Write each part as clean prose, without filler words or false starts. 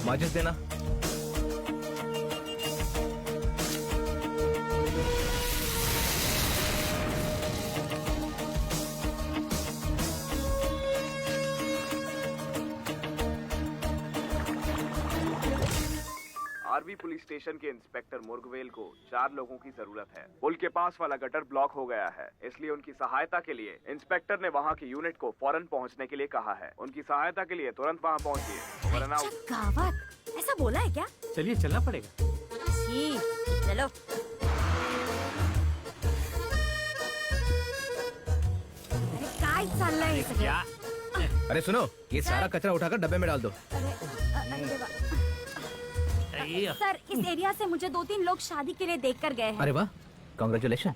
माचिस देना। RV police station के इंस्पेक्टर मुर्गवेल को 4 लोगों की जरूरत है। पुल के पास वाला गटर ब्लॉक हो गया है, इसलिए उनकी सहायता के लिए इंस्पेक्टर ने वहां की यूनिट को फौरन पहुंचने के लिए कहा है। उनकी सहायता के लिए तुरंत वहां पहुंचिए। Over and out. गावत ऐसा बोला है क्या? चलिए चलना पड़ेगा। जी चलो। काय चाललंय सगळं? क्या? अरे सुनो, ये सारा कचरा उठाकर डब्बे में डाल दो। अरे सर, इस एरिया से मुझे 2-3 लोग शादी के लिए देख कर गए हैं। अरे वाह, कांग्रेचुलेशन।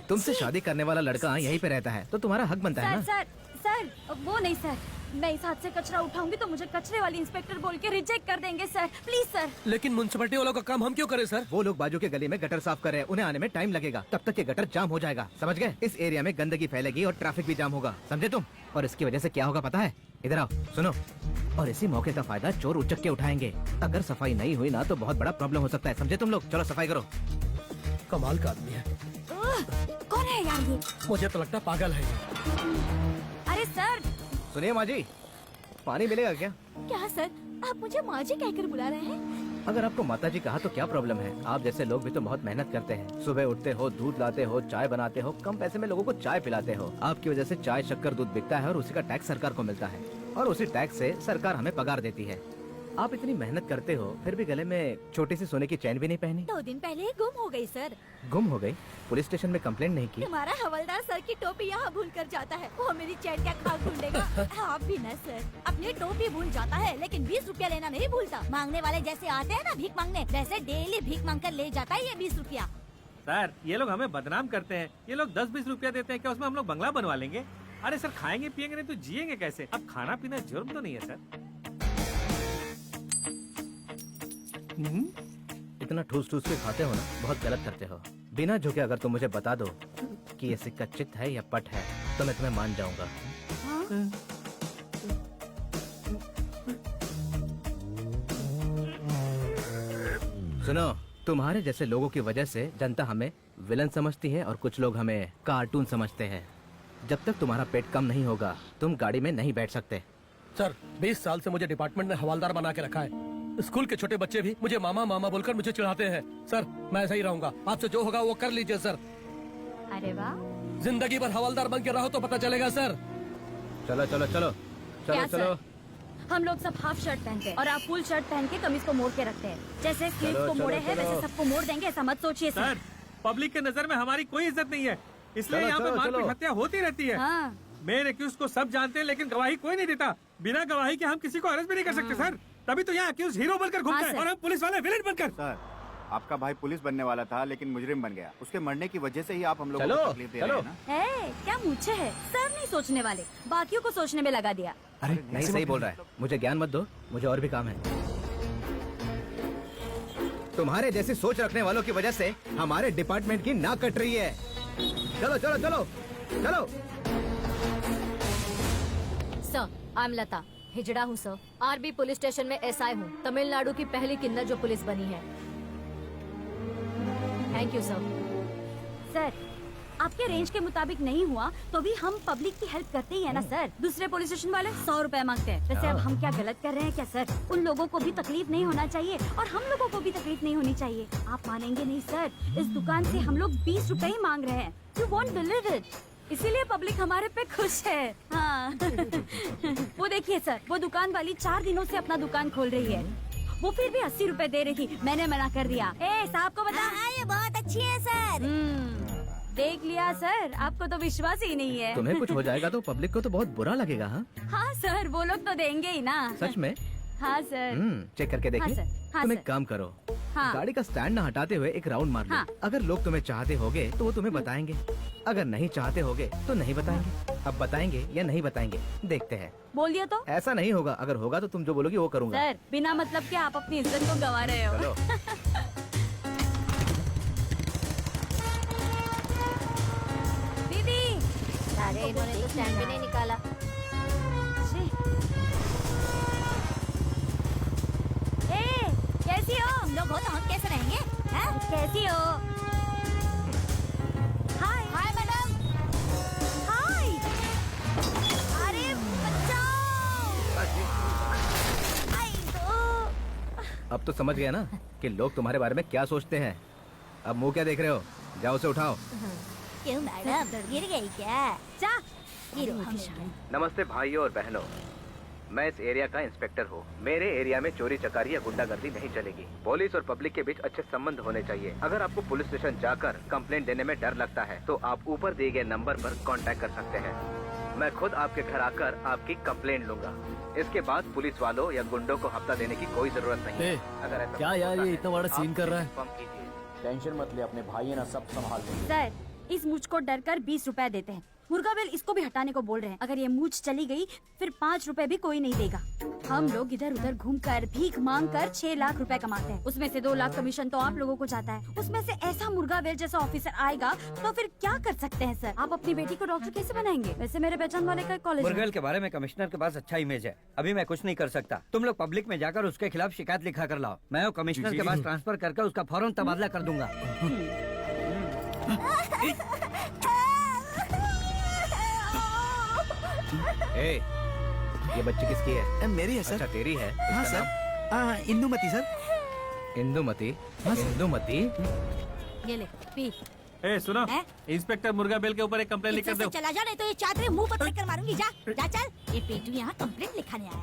तुमसे शादी करने वाला लड़का यहीं पे रहता है, तो तुम्हारा हक बनता है सर ना। सर वो नहीं सर, मैं इस हाथ से कचरा उठाऊंगी तो मुझे कचरे वाली इंस्पेक्टर बोल के रिजेक्ट कर देंगे सर, प्लीज सर। लेकिन म्युनिसिपैलिटी वालों का काम हम क्यों करें सर? वो लोग बाजू के गली में गटर साफ कर रहे हैं, उन्हें आने में टाइम लगेगा, तब तक ये गटर जाम हो जाएगा, समझ गए? इस एरिया में गंदगी फैलेगी और ट्रैफिक भी जाम होगा, समझे तुम? और इसकी वजह से क्या होगा पता है? इधर आओ, सुनो। और इसी मौके का फायदा चोर उचक के उठाएंगे। अगर सफाई नहीं हुई ना तो बहुत बड़ा प्रॉब्लम हो सकता है, समझे तुम लोग? चलो सफाई करो। कमाल का आदमी है। कौन है यार ये? मुझे तो लगता पागल है ये। अरे सर। सुनिए माँ जी, पानी मिलेगा क्या? क्या सर, आप मुझे माँ जी कहकर बुला रहे हैं? अगर आपको माता जी कहा तो क्या प्रॉब्लम है? आप जैसे लोग भी तो बहुत मेहनत करते हैं, सुबह उठते हो, दूध लाते हो, चाय बनाते हो, कम पैसे में लोगों को चाय पिलाते हो। आपकी वजह से चाय, शक्कर, दूध बिकता है और उसी का टैक्स सरकार को मिलता है, और उसी टैक्स से सरकार हमें पगार देती है। आप इतनी मेहनत करते हो, फिर भी गले में छोटी सी सोने की चैन भी नहीं पहनी। 2 दिन पहले ही गुम हो गई सर। गुम हो गई? पुलिस स्टेशन में कंप्लेंट नहीं की? तुम्हारा हवलदार सर की टोपी यहाँ भूल कर जाता है, वो मेरी चैन क्या खाक ढूंढेगा? आप भी न सर, अपनी टोपी भूल जाता है लेकिन 20 रुपया लेना नहीं भूलता। मांगने वाले जैसे आते हैं ना भीख मांगने, वैसे डेली भीख मांग कर ले जाता है ये 20 रुपया। सर ये लोग हमें बदनाम करते हैं। ये लोग 10-20 रुपया देते हैं, क्या उसमें हम लोग बंगला बनवा लेंगे? अरे सर, खाएंगे पिएंगे नहीं तो जिएंगे कैसे? अब खाना पीना जुर्म तो नहीं है सर? इतना ठूस ठूस के खाते हो ना, बहुत गलत करते हो। बिना झुके अगर तुम मुझे बता दो कि ये सिक्का चित है या पट है तो मैं तुम्हें मान जाऊंगा। सुनो, तुम्हारे जैसे लोगों की वजह से जनता हमें विलन समझती है और कुछ लोग हमें कार्टून समझते हैं। जब तक तुम्हारा पेट कम नहीं होगा तुम गाड़ी में नहीं बैठ सकते। सर 20 साल से मुझे डिपार्टमेंट ने हवालदार बना के रखा है। स्कूल के छोटे बच्चे भी मुझे मामा मामा बोलकर मुझे चिढ़ाते हैं। सर मैं ऐसा ही रहूंगा, आपसे जो होगा वो कर लीजिए सर। अरे वाह, जिंदगी भर हवालदार बन के रहो तो पता चलेगा सर। चलो चलो चलो क्या चलो चलो। सर? हम लोग सब हाफ शर्ट पहनते हैं और आप फुल शर्ट पहन के कमीज को मोड़ के रखते हैं। जैसे स्लीव चलो, को मोड़े चलो, हैं चलो। वैसे सबको मोड़ देंगे, ऐसा मत सोचिए सर पब्लिक के नजर में हमारी कोई इज्जत नहीं है, इसलिए चलो, यहाँ पे चलो, मारपीट चलो। हत्या होती रहती है। हाँ। मेन एक्यूज को सब जानते हैं लेकिन गवाही कोई नहीं देता। बिना गवाही के हम किसी को अरेस्ट भी नहीं कर सकते सर। तभी तो यहाँ एक्यूज हीरो बनकर घूमते हैं सर। और हम पुलिस वाले विलेन बनकर। सर आपका भाई पुलिस बनने वाला था लेकिन मुजरिम बन गया। उसके मरने की वजह से ही आप हम लोगों चलो, को तकलीफ दे रहे हैं ना। क्या मुझे है? सर नहीं सोचने वाले, बाकियों को सोचने में लगा दिया। अरे नहीं, सही बोल रहा है। मुझे ज्ञान मत दो, मुझे और भी काम है। तुम्हारे जैसी सोच रखने वालों की वजह से हमारे डिपार्टमेंट की नाक कट रही है। चलो चलो चलो चलो। सर आई एम लता, हिजड़ा हूँ सर। आरबी पुलिस स्टेशन में एसआई हूँ, तमिलनाडु की पहली किन्नर जो पुलिस बनी है। Thank you sir. सर आपके रेंज के मुताबिक नहीं हुआ तो भी हम पब्लिक की हेल्प करते ही है ना सर। दूसरे पुलिस स्टेशन वाले 100 रुपए मांगते हैं, वैसे अब हम क्या गलत कर रहे हैं क्या सर? उन लोगों को भी तकलीफ नहीं होना चाहिए और हम लोगों को भी तकलीफ नहीं होनी चाहिए। आप मानेंगे नहीं सर, इस दुकान से हम लोग 20 रुपए ही मांग रहे हैं। यू वॉन्ट बिलीव इट, इसीलिए पब्लिक हमारे पे खुश है। हाँ। वो देखिए सर, वो दुकान वाली 4 दिनों से अपना दुकान खोल रही है, वो फिर भी 80 रुपए दे रही थी। मैंने मना कर दिया। ए साहब को बता। ये बहुत अच्छी है सर। देख लिया सर, आपको तो विश्वास ही नहीं है। तुम्हें कुछ हो जाएगा तो पब्लिक को तो बहुत बुरा लगेगा। हाँ हाँ सर, वो लोग तो देंगे ही ना। सच में? हाँ सर। चेक करके देखिए। हाँ, सर। हाँ, तुम सर। एक काम करो, हाँ। गाड़ी का स्टैंड ना हटाते हुए एक राउंड मार लो। हाँ। अगर लोग तुम्हें चाहते होगे तो वो तुम्हें बताएंगे, अगर नहीं चाहते होगे तो नहीं बताएंगे। अब बताएंगे या नहीं बताएंगे देखते हैं। बोल दिया तो? ऐसा नहीं होगा, अगर होगा तो तुम जो बोलोगी वो करूंगा। सर बिना मतलब के आप अपनी इज्जत को गंवा रहे हो। चलो। दीदी। अरे इन्होंने तो स्टैंड भी नहीं निकाला। ए कैसे रहेंगे? हैं? कैसी हो? हाय हाय मैडम। हाय। अरे बचाओ। आई तो। अब तो समझ गया ना कि लोग तुम्हारे बारे में क्या सोचते हैं। अब मुंह क्या देख रहे हो, जाओ उसे उठाओ। क्यों मैडम, गिर गई क्या? जा। गिरो हमें। नमस्ते भाइयों और बहनों, मैं इस एरिया का इंस्पेक्टर हूँ। मेरे एरिया में चोरी चकारी या गुंडागर्दी नहीं चलेगी। पुलिस और पब्लिक के बीच अच्छे संबंध होने चाहिए। अगर आपको पुलिस स्टेशन जाकर कंप्लेंट देने में डर लगता है तो आप ऊपर दिए गए नंबर पर कांटेक्ट कर सकते हैं। मैं खुद आपके घर आकर आपकी कंप्लेंट लूंगा। इसके बाद पुलिस वालों या गुंडों को हफ्ता देने की कोई जरूरत नहीं है। अगर ऐसा क्या यार, होता ये है, इतना बड़ा सीन आप कर रहा है। इन्फॉर्म कीजिए। टेंशन मत ले, अपने भाई है ना, सब संभाल लेंगे। सर, इस मूछ को डर कर 20 रुपए देते हैं। मुर्गा बेल इसको भी हटाने को बोल रहे हैं। अगर ये मूछ चली गई फिर 5 रुपए भी कोई नहीं देगा। हम लोग इधर उधर घूमकर भीख मांग कर 6 लाख रुपए कमाते हैं। उसमें से 2 लाख कमीशन तो आप लोगों को जाता है। उसमें से ऐसा मुर्गा बेल जैसा ऑफिसर आएगा तो फिर क्या कर सकते हैं सर? आप अपनी बेटी को डॉक्टर कैसे बनाएंगे? वैसे मेरे पहचान वाले का कॉलेज मुर्गेल के बारे में कमिश्नर के पास अच्छा इमेज है। अभी मैं कुछ नहीं कर सकता। तुम लोग पब्लिक में जाकर उसके खिलाफ शिकायत लिखा कर लाओ। मैं वो कमिश्नर के पास ट्रांसफर करके उसका फौरन तबादला कर दूंगा। ए, ये बच्ची किसकी है? मेरी है सर। अच्छा तेरी है? हाँ इसका सर। हाँ, इंदुमती सर। इंदुमती? हाँ, सर। इंदुमती? ये ले पी। ए सुनो, हैं? इंस्पेक्टर मुर्गा बेल के ऊपर एक कंप्लेंट लिख कर इज्जत दो। से चला जा, नहीं तो ये चादरें मुंह पर फेंक कर मारूंगी। जा जा चल। ये पेटू यहाँ कंप्लेंट लिखाने आया है।